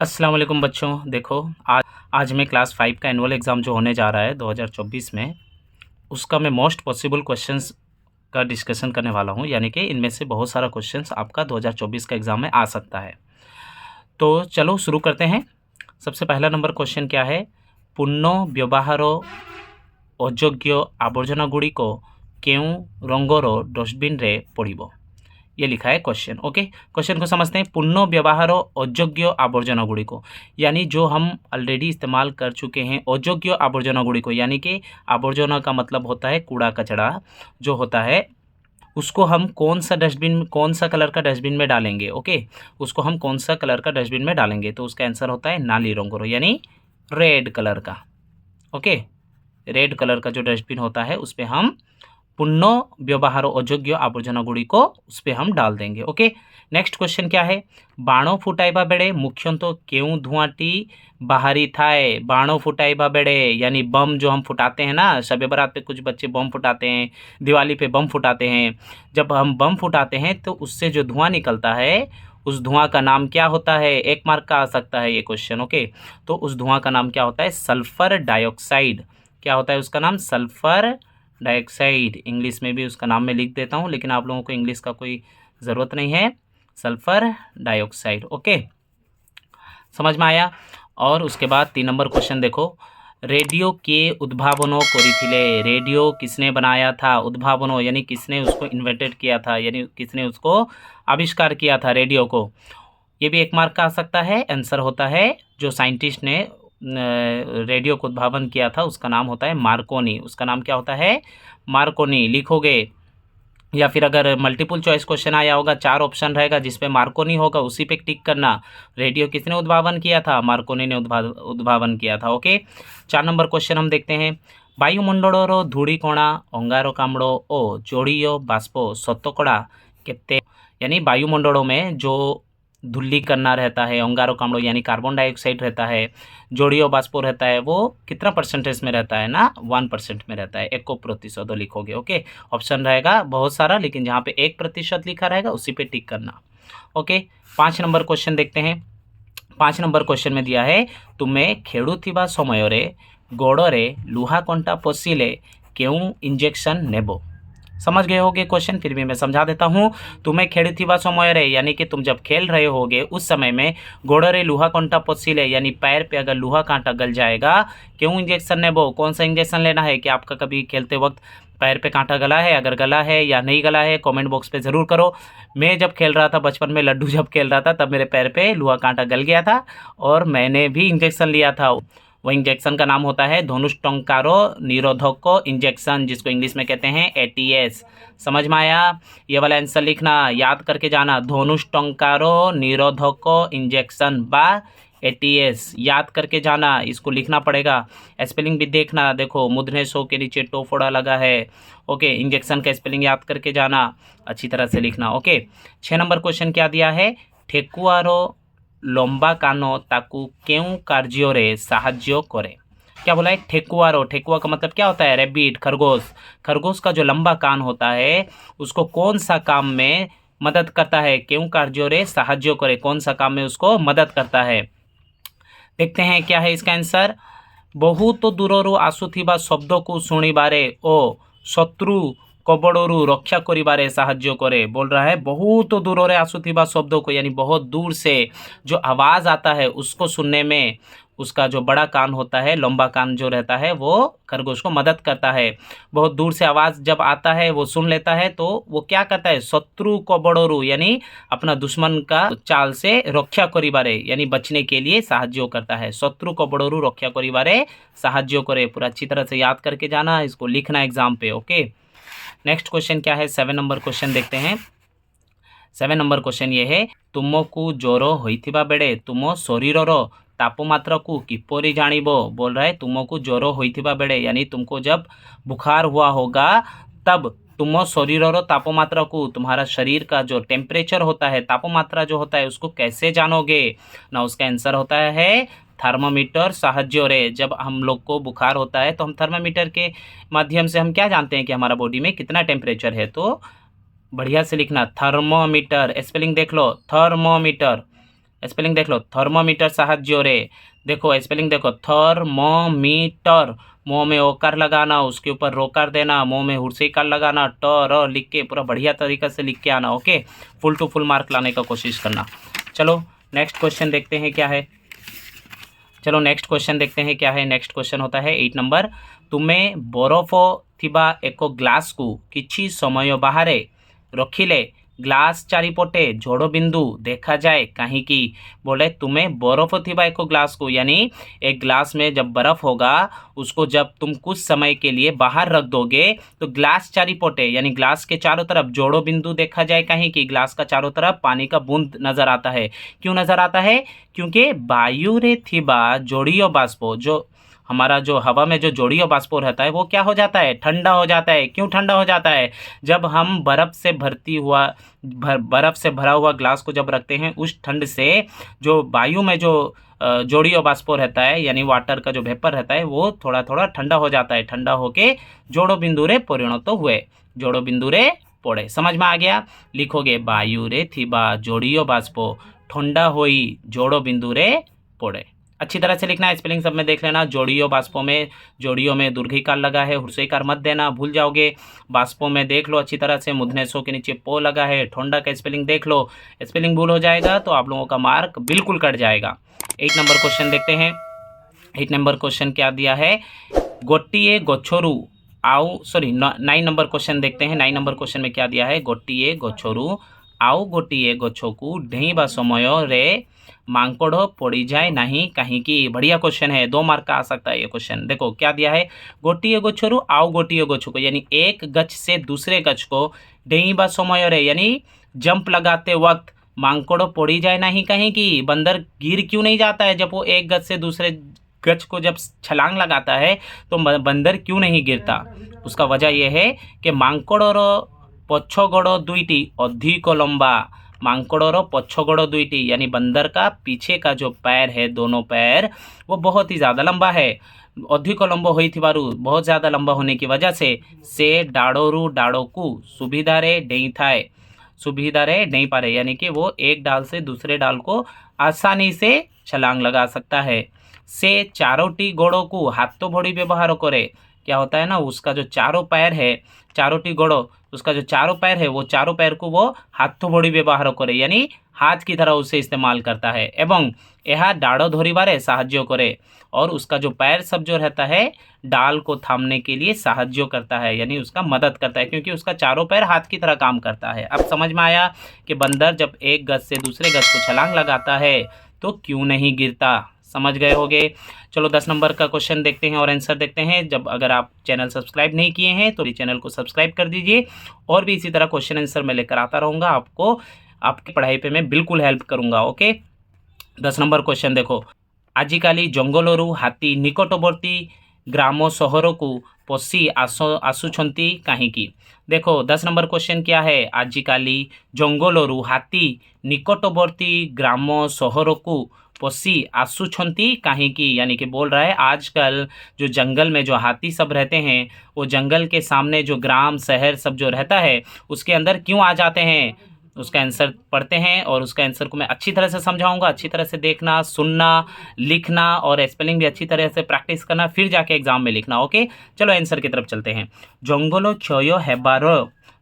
अस्सलाम वालेकुम बच्चों। देखो, आज मैं क्लास 5 का एनुअल एग्ज़ाम जो होने जा रहा है 2024 में, उसका मैं मोस्ट पॉसिबल क्वेश्चंस का डिस्कशन करने वाला हूँ। यानी कि इनमें से बहुत सारा क्वेश्चंस आपका 2024 का एग्ज़ाम में आ सकता है। तो चलो शुरू करते हैं। सबसे पहला नंबर क्वेश्चन क्या है? पूर्ण व्यवहार अयोग्य आवर्जना गुड़िक केउं रंगर डस्टबिन रे पड़िबो? ये लिखा है क्वेश्चन। ओके, क्वेश्चन को समझते हैं। पूर्ण व्यवहार अयोग्य आवर्जना गुड़िको, यानी जो हम ऑलरेडी इस्तेमाल कर चुके हैं, अयोग्य आवर्जना गुड़िको यानी कि आवर्जना का मतलब होता है कूड़ा कचरा जो होता है, उसको हम कौन सा डस्टबिन, कौन सा कलर का डस्टबिन में डालेंगे। ओके, उसको हम कौन सा कलर का डस्टबिन में डालेंगे, तो उसका आंसर होता है नाली रंगोरो, यानी रेड कलर का। ओके, रेड कलर का जो डस्टबिन होता है उस पर हम पूर्ण व्यवहार अयोग्य आवर्जना गुड़िको उस पर हम डाल देंगे। ओके, नेक्स्ट क्वेश्चन क्या है? बाण फुटाइबा बेड़े मुख्यतः केउं धुआंटी बाहरी थाए? बाण फुटाइबा बेड़े यानी बम जो हम फुटाते हैं ना, शब बारात पे कुछ बच्चे बम फुटाते हैं, दिवाली पे बम फुटाते हैं। जब हम बम फुटाते हैं तो उससे जो धुआं निकलता है, उस धुआं का नाम क्या होता है? 1 मार्क का आ सकता है ये क्वेश्चन। ओके, तो उस धुआं का नाम क्या होता है? Sulphur dioxide. क्या होता है उसका नाम? Sulphur dioxide. इंग्लिश में भी उसका नाम मैं लिख देता हूँ, लेकिन आप लोगों को इंग्लिश का कोई ज़रूरत नहीं है। Sulphur dioxide. ओके, समझ में आया। और उसके बाद 3 नंबर क्वेश्चन देखो। रेडियो के उद्भावनों कोरिथिले? रेडियो किसने बनाया था? उद्भावनों यानी किसने उसको इन्वेंटेड किया था, यानी किसने उसको आविष्कार किया था रेडियो को। ये भी 1 मार्क का आ सकता है। आंसर होता है जो साइंटिस्ट ने रेडियो को उद्भावन किया था उसका नाम होता है मार्कोनी। उसका नाम क्या होता है? मार्कोनी लिखोगे, या फिर अगर मल्टीपल चॉइस क्वेश्चन आया होगा, 4 ऑप्शन रहेगा जिसपे मार्कोनी होगा, उसी पे टिक करना। रेडियो किसने उद्भावन किया था? मार्कोनी ने उद्भावन किया था। ओके, 4 नंबर क्वेश्चन हम देखते हैं। वायुमंडल धूलिकणा अंगारकाम्ल ओ जोड़ीय बाष्प शतकड़ा केते? यानी वायुमंडलों में जो धूलिकणा रहता है, अंगारकाम्ल यानी कार्बन डाइऑक्साइड रहता है, जोड़ीय बाष्प रहता है, वो कितना परसेंटेज में रहता है ना? 1% में रहता है। 1% लिखोगे। ओके, ऑप्शन रहेगा बहुत सारा, लेकिन जहाँ पे 1% लिखा रहेगा उसी पे टिक करना। ओके, 5 नंबर क्वेश्चन देखते हैं। 5 नंबर क्वेश्चन में दिया है, तुमे खेलुथिबा समय रे गोड़े लुहा कंटा पशिले केउं इंजेक्शन नेबो? समझ गए होगे क्वेश्चन, फिर भी मैं समझा देता हूँ। तुम्हें खेलुथिबा समय रे यानी कि तुम जब खेल रहे होगे उस समय में गोड़े लुहा कंटा पशिले यानी पैर पे अगर लोहा कांटा गल जाएगा, क्यों इंजेक्शन नेबो? कौन सा इंजेक्शन लेना है? कि आपका कभी खेलते वक्त पैर पे कांटा गला है? अगर गला है या नहीं गला है कमेंट बॉक्स पे ज़रूर करो। मैं जब खेल रहा था बचपन में, लड्डू जब खेल रहा था, तब मेरे पैर पे लोहा कांटा गल गया था और मैंने भी इंजेक्शन लिया था। वो इंजेक्शन का नाम होता है धनुष्टंकारो निरोधक इंजेक्शन, जिसको इंग्लिश में कहते हैं ATS। समझ में आया? ये वाला आंसर लिखना, याद करके जाना। धनुष्टंकारो निरोधक इंजेक्शन बा ATS याद करके जाना, इसको लिखना पड़ेगा। स्पेलिंग भी देखना, देखो मुद्रे सो के नीचे टोफोड़ा लगा है। ओके, इंजेक्शन का स्पेलिंग याद करके जाना, अच्छी तरह से लिखना। ओके, 6 नंबर क्वेश्चन क्या दिया है? ठेकुआरो लंबा कानो ताकू केउं कार्य साहाଯ୍य करे? क्या बोला है? ठेकुआरो। ठेकुआ का मतलब क्या होता है? रैबिट, खरगोश। खरगोश का जो लंबा कान होता है उसको कौन सा काम में मदद करता है? केउं कार्य साहाଯ୍य करे, कौन सा काम में उसको मदद करता है? देखते हैं क्या है इसका आंसर। बहुत दूररू आसुथिबा शब्द को शुणिबारे ओ शत्रु कबड़रू रक्षा करिबारे साहाଯ୍य करे। बोल रहा है बहुत दूर आसुथिबा शब्दों को, यानी बहुत दूर से जो आवाज़ आता है उसको सुनने में उसका जो बड़ा कान होता है, लंबा कान जो रहता है, वो खरगोश को मदद करता है। बहुत दूर से आवाज़ जब आता है वो सुन लेता है, तो वो क्या करता है? शत्रु को बड़ोरू यानी अपना दुश्मन का चाल से रक्षा करिबारे यानी बचने के लिए साहाଯ୍य करता है। शत्रु को बड़ोरू रक्षा करिबारे साहाଯ୍य करे। पूरा अच्छी तरह से याद करके जाना, इसको लिखना एग्जाम पे। ओके, नेक्स्ट क्वेश्चन क्या है? 7 नंबर क्वेश्चन देखते हैं। 7 नंबर क्वेश्चन ये है, तुमको ज्वर होइथिबा बेड़े तुम शरीरर तापमात्रा को किपरि जानिबो? बोल रहा है तुमको ज्वर होइथिबा बेड़े यानी तुमको जब बुखार हुआ होगा तब तुम शरीरर तापमात्रा को, तुम्हारा शरीर का जो टेम्परेचर होता है, तापमात्रा जो होता है, उसको कैसे जानोगे ना? उसका आंसर होता है थर्मामीटर साहाଯ୍य रे। जब हम लोग को बुखार होता है तो हम थर्मामीटर के माध्यम से हम क्या जानते हैं कि हमारा बॉडी में कितना टेम्परेचर है। तो बढ़िया से लिखना थर्मोमीटर, स्पेलिंग देख लो, थर्मोमीटर। स्पेलिंग देख लो, थर्मोमीटर साहाज्य रे। देखो स्पेलिंग देखो, थर्मोमीटर, मुँह में ओकार लगाना, उसके ऊपर रोकार देना, मुँह में हुर्सीकार लगाना, ट र लिख के पूरा बढ़िया तरीके से लिख के आना। Okay, full to full mark लाने का कोशिश करना। चलो नेक्स्ट क्वेश्चन देखते हैं क्या है। नेक्स्ट क्वेश्चन होता है 8 नंबर। तुमे बरफ थिबा एको ग्लास को किछि समय बाहरे रखिले ग्लास चारिपटे जोड़ बिंदु देखा जाए कहीं। बोले तुम्हें बर्फ थिबा एको ग्लास को, यानी एक ग्लास में जब बर्फ होगा उसको जब तुम कुछ समय के लिए बाहर रख दोगे तो ग्लास चारिपटे यानी ग्लास के चारों तरफ जोड़ो बिंदु देखा जाए कहीं। ग्लास का चारों तरफ पानी का बूंद नजर आता है। क्यों नजर आता है? क्योंकि वायु रे थिबा जोड़ियो बाष्पो, जो हमारा जो हवा में जो जोड़ीय बाष्प रहता है वो क्या हो जाता है? ठंडा हो जाता है। क्यों ठंडा हो जाता है? जब हम बर्फ़ से भरा हुआ ग्लास को जब रखते हैं, उस ठंड से जो वायु में जो जोड़ीय बाष्प रहता है यानी वाटर का जो वेपर रहता है वो थोड़ा थोड़ा ठंडा हो जाता है। ठंडा होके जोड़ो बिंदु रे परिणत हुए, जोड़ो बिंदु रे पड़े। समझ में आ गया? लिखोगे वायु रे थिबा जोड़ीय बाष्प ठंडा होई जोड़ो बिंदु रे पड़े। अच्छी तरह से लिखना है। स्पेलिंग सब में देख लेना। जोड़ियों बाष्पों में, जोड़ियों में दीर्घिकार लगा है, हुर्स्वईकार मत देना, भूल जाओगे। बाष्पों में देख लो अच्छी तरह से, मुधनेशों के नीचे पो लगा है। ठोंडा का स्पेलिंग देख लो, स्पेलिंग भूल हो जाएगा तो आप लोगों का मार्क बिल्कुल कट जाएगा। 8 नंबर क्वेश्चन देखते हैं। 8 नंबर क्वेश्चन क्या दिया है? गोटिए गछरु आउ 9 नंबर क्वेश्चन देखते हैं। 9 नंबर क्वेश्चन में क्या दिया है? गोटिए गछरु आउ गोटिए गछकू ढेइबा समय रे मांकड़ पड़ी जाए नहीं कहीं। बढ़िया क्वेश्चन है, 2 मार्क का आ सकता है ये क्वेश्चन। देखो क्या दिया है? गोटिए गछरु आउ गोटिए गछकू, यानी एक गछ से दूसरे गछ को ढेइबा समय रे यानी जंप लगाते वक्त मांकड़ पड़ी जाए नहीं कहीं। बंदर गिर क्यों नहीं जाता है? जब वो एक गछ से दूसरे गछ को जब छलांग लगाता है तो बंदर क्यों नहीं गिरता? उसका वजह यह है कि मांकड़र पछ गोड़ दुईटी अधिक लंबा, मांकड़र पछ गोड़ दुईटी यानी बंदर का पीछे का जो पैर है, दोनों पैर वो बहुत ही ज़्यादा लंबा है। अधिक लंबा होइथिबारु, बहुत ज़्यादा लंबा होने की वजह से डाड़ोरु डाड़ोकू सुविधारे डेई थाए, सुविधारे डेई पारे, यानी कि वो एक डाल से दूसरे डाल को आसानी से छलांग लगा सकता है। से चारोटी गोड़ों को हाथों भोड़ी व्यवहार करे। क्या होता है ना, उसका जो चारों पैर है, चारोटी गोड़ो, उसका जो चारों पैर है वो चारों पैर को वो हाथों भोड़ी व्यवहार करे यानी हाथ की तरह उसे इस्तेमाल करता है। एवं यह डाड़ो धरिबारे साहाଯ୍य करे, और उसका जो पैर सब जो रहता है डाल को थामने के लिए साहाଯ୍य करता है यानी उसका मदद करता है, क्योंकि उसका चारों पैर हाथ की तरह काम करता है। अब समझ में आया कि बंदर जब एक गज से दूसरे गज को छलांग लगाता है तो क्यों नहीं गिरता? समझ गए होगे। चलो 10 नंबर का क्वेश्चन देखते हैं और आंसर देखते हैं। जब अगर आप चैनल सब्सक्राइब नहीं किए हैं तो चैनल को सब्सक्राइब कर दीजिए, और भी इसी तरह क्वेश्चन आंसर मैं लेकर आता रहूँगा, आपको आपकी पढ़ाई पे मैं बिल्कुल हेल्प करूँगा। ओके, 10 नंबर क्वेश्चन देखो। आजिकाली जंगलरू हाथी निकटवर्ती ग्राम सहर को पशि आसुछंती कहीं। देखो 10 नंबर क्वेश्चन क्या है? आजिकाली जंगलरू हाथी निकटवर्ती ग्राम सहर को पशि आसुछंती कहीं, यानी कि बोल रहा है आजकल जो जंगल में जो हाथी सब रहते हैं वो जंगल के सामने जो ग्राम शहर सब जो रहता है उसके अंदर क्यों आ जाते हैं? उसका आंसर पढ़ते हैं और उसका आंसर को मैं अच्छी तरह से समझाऊंगा। अच्छी तरह से देखना, सुनना, लिखना और स्पेलिंग भी अच्छी तरह से प्रैक्टिस करना, फिर जाके एग्जाम में लिखना। ओके, चलो आंसर की तरफ चलते हैं। जंगल क्षय हेबार,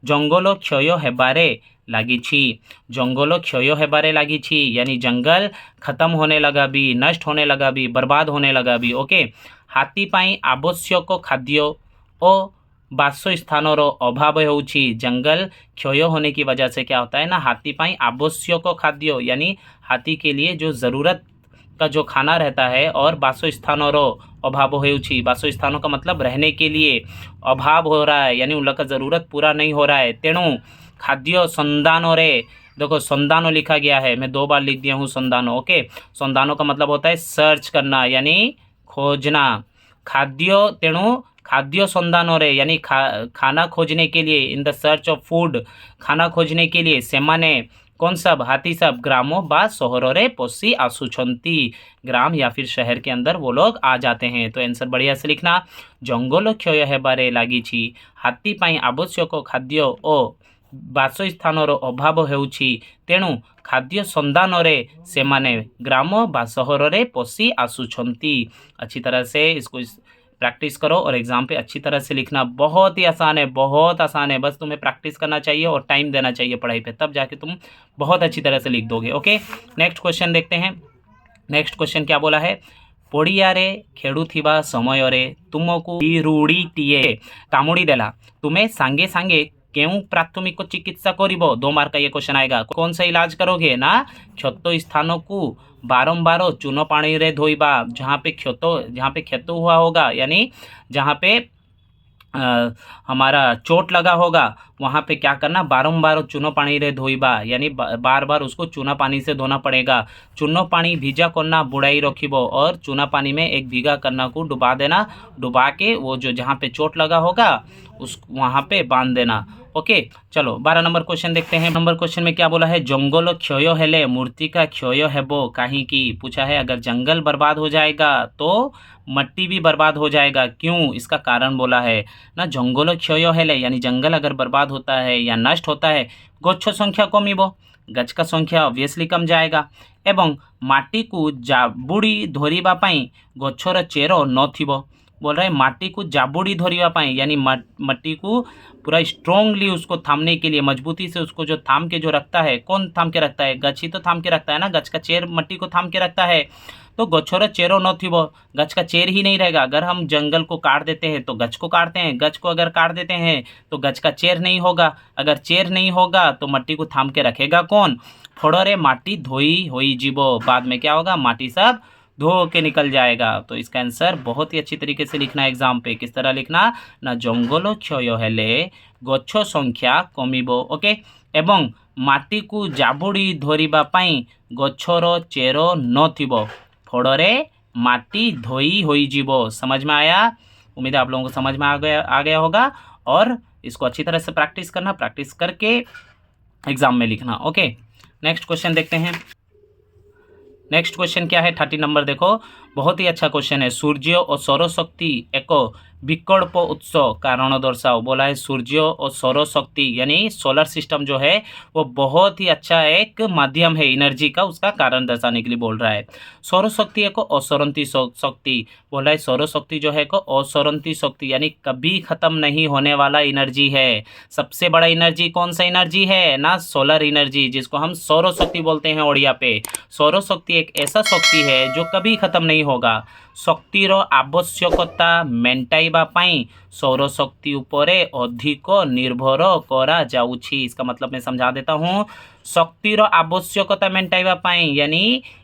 जंगल क्षय हेबारे लागिछि, जंगल क्षय हेबारे लागिछि यानी जंगल खत्म होने लगा भी, नष्ट होने लगा भी, बर्बाद होने लगा भी। ओके, हाथी पाई आवश्यक खाद्य और बासस्थानर अभाव होउछि, जंगल क्षय होने की वजह से क्या होता है ना, हाथी पाई आवश्यक खाद्य यानी हाथी के लिए जो ज़रूरत का जो खाना रहता है, और बासस्थानर अभाव होउछि, बासस्थानों का मतलब रहने के लिए अभाव हो रहा है यानी उन लोग का ज़रूरत पूरा नहीं हो रहा है। तेणु खाद्य संदानो रे, देखो संदानो लिखा गया है, मैं 2 बार लिख दिया हूँ संदानो। ओके, संदानो का मतलब होता है सर्च करना यानी खोजना। खाद्य, तेणु खाद्य संधान रे यानी खाना खोजने के लिए, in the search of food, खाना खोजने के लिए सेमाने कौन सब, हाथी सब ग्रामों बा शहरों रे पशि आसुछंती, ग्राम या फिर शहर के अंदर वो लोग आ जाते हैं। तो आंसर बढ़िया से लिखना, जंगल क्षय हेबारे लागिछि, हाथी पाई आवश्यक खाद्य ओ ବାସସ୍ଥାନର ଅଭାବ ହେଉଛି, ତେଣୁ ଖାଦ୍ୟ ସନ୍ଧାନରେ ସେମାନେ ଗ୍ରାମ ବା ସହରରେ ପଶି ଆସୁଛନ୍ତି। अच्छी तरह से इसको प्रैक्टिस करो और एग्जाम पे अच्छी तरह से लिखना। बहुत ही आसान है, बहुत आसान है, बस तुम्हें प्रैक्टिस करना चाहिए और टाइम देना चाहिए पढ़ाई पे, तब जाके तुम बहुत अच्छी तरह से लिख दोगे। ओके, नेक्स्ट क्वेश्चन देखते हैं। नेक्स्ट क्वेश्चन क्या बोला है, पड़ियारे खेलुथिबा समयरे तुमको बिरुड़ीटीए कामुड़ी देला, तुम्हें सांगे सांगे केउं प्राथमिक चिकित्सा करिबो। 2 मार्क का ये क्वेश्चन आएगा। कौन सा इलाज करोगे ना, क्षत स्थान को बारंबार चूनो पानी रे धोइबा, जहाँ पे क्षत हुआ होगा, यानी जहाँ पे हमारा चोट लगा होगा, वहाँ पे क्या करना, बारंबार चूनो पानी रे धोइबा, यानी बार बार उसको चूना पानी से धोना पड़ेगा। चूनो पानी भीजा करना बुड़ाई रखिबो, और चूना पानी में एक भीगा करना को डुबा देना, डुबा के वो जो जहाँ पे चोट लगा होगा उस वहाँ पे बांध देना। ओके, चलो 12 नंबर क्वेश्चन देखते हैं। नंबर क्वेश्चन में क्या बोला है, जंगल क्षय हेले मूर्तिका क्षय हेबो काहे की, पूछा है अगर जंगल बर्बाद हो जाएगा तो मट्टी भी बर्बाद हो जाएगा, क्यों, इसका कारण बोला है ना। जंगल क्षय हेले यानी जंगल अगर बर्बाद होता है या नष्ट होता है, गच्छ संख्या कमिबो, गच का संख्या ऑब्वियसली कम जाएगा, एवं माटी को जाबुड़ी धरिबा पाई गच्छर चेर नथिबो। बोल रहा है माटी को जाबुड़ी धरिबा पाई, यानी मट्टी को पूरा स्ट्रोंगली उसको थामने के लिए, मजबूती से उसको जो थाम के जो रखता है, कौन थाम के रखता है, गच ही तो थाम के रखता है ना, गच का चेर मट्टी को थाम के रखता है। तो गच्छर चेरो न थी, वो गच का चेर ही नहीं रहेगा। अगर हम जंगल को काट देते हैं तो गच को काटते हैं, गच को अगर काट देते हैं तो गच का चेर नहीं होगा, अगर चेर नहीं होगा तो मट्टी को थाम के रखेगा कौन, फड़ोरे माटी धोई होई जीवो, बाद में क्या होगा, माटी सब धो के निकल जाएगा। तो इसका आंसर बहुत ही अच्छी तरीके से लिखना है एग्जाम पे। किस तरह लिखना ना, जंगल क्षय हेले गच्छ संख्या कमिबो, ओके, एवं माटी को जाबुड़ी धरिबा पाई गच्छर चेर नथिबो, फड़ोरे माटी धोई होई जीवो। समझ में आया? उम्मीद है आप लोगों को समझ में आ गया होगा, और इसको अच्छी तरह से प्रैक्टिस करना, प्रैक्टिस करके एग्जाम में लिखना। ओके, नेक्स्ट क्वेश्चन देखते हैं। नेक्स्ट क्वेश्चन क्या है, 30 नंबर देखो, बहुत ही अच्छा क्वेश्चन है। सूर्य और सौरशक्ति एक विकल्प उत्स कारण दर्शाओ। बोला है सूर्य और सौरशक्ति यानी सोलर सिस्टम जो है वो बहुत ही अच्छा एक माध्यम है एनर्जी का, उसका कारण दर्शाने के लिए बोल रहा है। सौरशक्ति एक असरंती शक्ति, बोला है सौरशक्ति जो है एक असरंती शक्ति यानी कभी खत्म नहीं होने वाला एनर्जी है। सबसे बड़ा एनर्जी कौन सा एनर्जी है ना, सोलर एनर्जी, जिसको हम सौरशक्ति बोलते हैं ओडिया पे। सौरशक्ति एक ऐसा शक्ति है जो कभी खत्म नहीं होगा। शक्तिर आवश्यकता मेंटाइबा पाई सौरशक्ति उपरे अधिक निर्भर करा जाउछि। इसका मतलब मैं समझा देता हूँ। शक्तिर आवश्यकता मेंटाइबा पाई यानी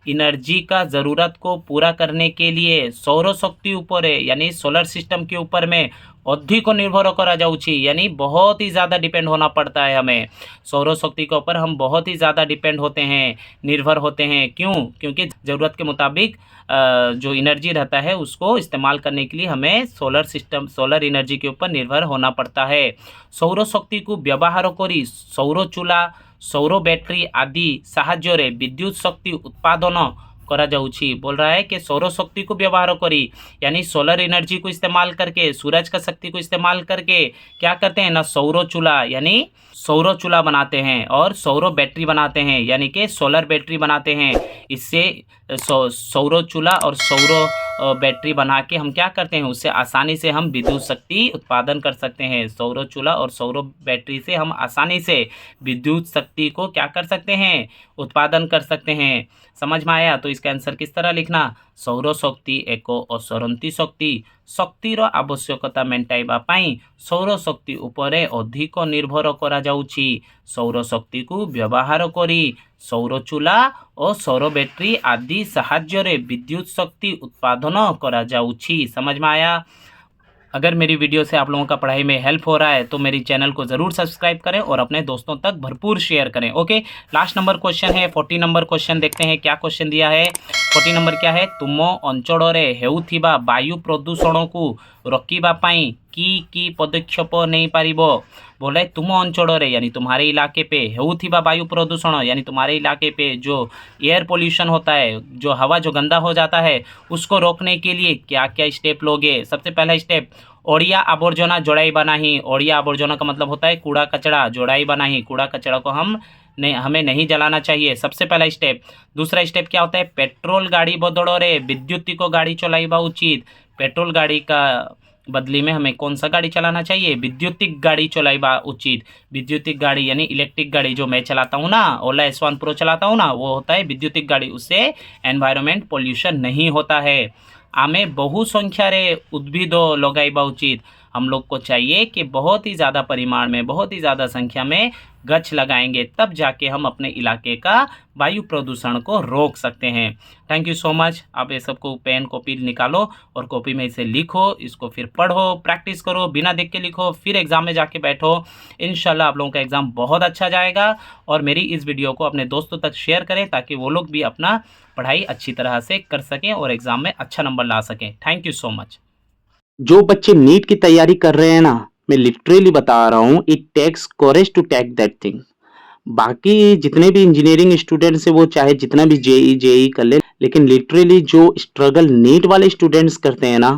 एनर्जी का ज़रूरत को पूरा करने के लिए सौरशक्ति उपरे यानी सोलर सिस्टम के ऊपर में अधिक निर्भर करा जाउछि, यानी बहुत ही ज़्यादा डिपेंड होना पड़ता है हमें। सौरशक्ति के ऊपर हम बहुत ही ज़्यादा डिपेंड होते हैं, निर्भर होते हैं। क्यों? क्योंकि ज़रूरत के मुताबिक जो एनर्जी रहता है उसको इस्तेमाल करने के लिए हमें सोलर एनर्जी के ऊपर निर्भर होना पड़ता है। सौरशक्ति को व्यवहार करी सौर चूल्हा, सौर बैटरी आदि साहाय्य विद्युत शक्ति उत्पादन करा जाउछि। बोल रहा है कि सौर शक्ति को व्यवहार करी यानी सोलर एनर्जी को इस्तेमाल करके, सूरज का शक्ति को इस्तेमाल करके क्या करते हैं ना, सौर चूल्हा यानी सौर चूल्हा बनाते हैं और सौर बैटरी बनाते हैं यानी कि सोलर बैटरी बनाते हैं। इससे सौर चूल्हा और सौर बैटरी बना के हम क्या करते हैं, उससे आसानी से हम विद्युत शक्ति उत्पादन कर सकते हैं। सौर चूल्हा और सौर बैटरी से हम आसानी से विद्युत शक्ति को क्या कर सकते हैं, उत्पादन कर सकते हैं। समझ में आया? तो इसका आंसर किस तरह लिखना, सौर शक्ति एक असरंती शक्ति, शक्तिर आवश्यकता मेंटाइबा पाई सौर शक्ति उपरे अधिक निर्भर करा जाउछि। सौर शक्ति को व्यवहार करी सौर चूल्हा और सौर बैटरी आदि साहाय्य विद्युत शक्ति उत्पादन करा जाउछि। समझ में आया? अगर मेरी वीडियो से आप लोगों का पढ़ाई में हेल्प हो रहा है तो मेरी चैनल को ज़रूर सब्सक्राइब करें और अपने दोस्तों तक भरपूर शेयर करें। ओके, लास्ट नंबर क्वेश्चन है 40 नंबर क्वेश्चन। देखते हैं क्या क्वेश्चन दिया है। 40 नंबर क्या है, तुम अंचल हेउथिबा वायु प्रदूषण को रोकिबा पाई की पदक्षेप नहीं पारिबो। बोले तुम अंचल यानी तुम्हारे इलाके पे, हेउथिबा वायु प्रदूषण यानी तुम्हारे इलाके पे जो एयर पोल्यूशन होता है, जो हवा जो गंदा हो जाता है, उसको रोकने के लिए क्या क्या स्टेप लोगे। सबसे पहला स्टेप, ओडिया आवर्जना जोड़ाइबा नहीं। ओडिया आवर्जना का मतलब होता है कूड़ा कचरा, जोड़ाइबा नहीं, कूड़ा कचरा को हमें नहीं जलाना चाहिए, सबसे पहला स्टेप। दूसरा स्टेप क्या होता है, पेट्रोल गाड़ी बदलो रे, विद्युतिक गाड़ी चलाइबा उचित। पेट्रोल गाड़ी का बदली में हमें कौन सा गाड़ी चलाना चाहिए, विद्युतिक गाड़ी चलाइबा उचित। विद्युतिक गाड़ी यानी इलेक्ट्रिक गाड़ी, जो मैं चलाता हूँ ना, ओला S1 प्रो चलाता हूँ ना, वो होता है विद्युतिक गाड़ी, उससे एनवायरनमेंट पोल्यूशन नहीं होता है। आमे बहु संख्या रे उद्भिदो लगाइबा उचित। हम लोग को चाहिए कि बहुत ही ज़्यादा परिमाण में, बहुत ही ज़्यादा संख्या में गछ लगाएंगे, तब जाके हम अपने इलाके का वायु प्रदूषण को रोक सकते हैं। Thank you so much. आप ये सबको पेन कॉपी निकालो और कॉपी में इसे लिखो, इसको फिर पढ़ो, प्रैक्टिस करो, बिना देख के लिखो, फिर एग्ज़ाम में जाके बैठो। इंशाल्लाह आप लोगों का एग्ज़ाम बहुत अच्छा जाएगा। और मेरी इस वीडियो को अपने दोस्तों तक शेयर करें ताकि वो लोग भी अपना पढ़ाई अच्छी तरह से कर सकें और एग्ज़ाम में अच्छा नंबर ला सकें। Thank you so much. जो बच्चे नीट की तैयारी कर रहे हैं ना, मैं लिटरली बता रहा हूँ, it takes courage to take that thing. बाकी जितने भी इंजीनियरिंग स्टूडेंट्स है वो चाहे जितना भी जेई कर ले, लेकिन लिटरली जो स्ट्रगल नीट वाले स्टूडेंट्स करते हैं ना,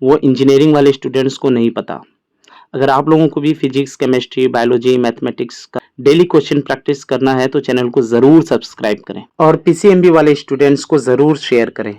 वो इंजीनियरिंग वाले स्टूडेंट्स को नहीं पता। अगर आप लोगों को भी फिजिक्स, केमिस्ट्री, बायोलॉजी, मैथमेटिक्स का डेली क्वेश्चन प्रैक्टिस करना है तो चैनल को जरूर सब्सक्राइब करें और पीसीएमबी वाले स्टूडेंट्स को जरूर शेयर करें।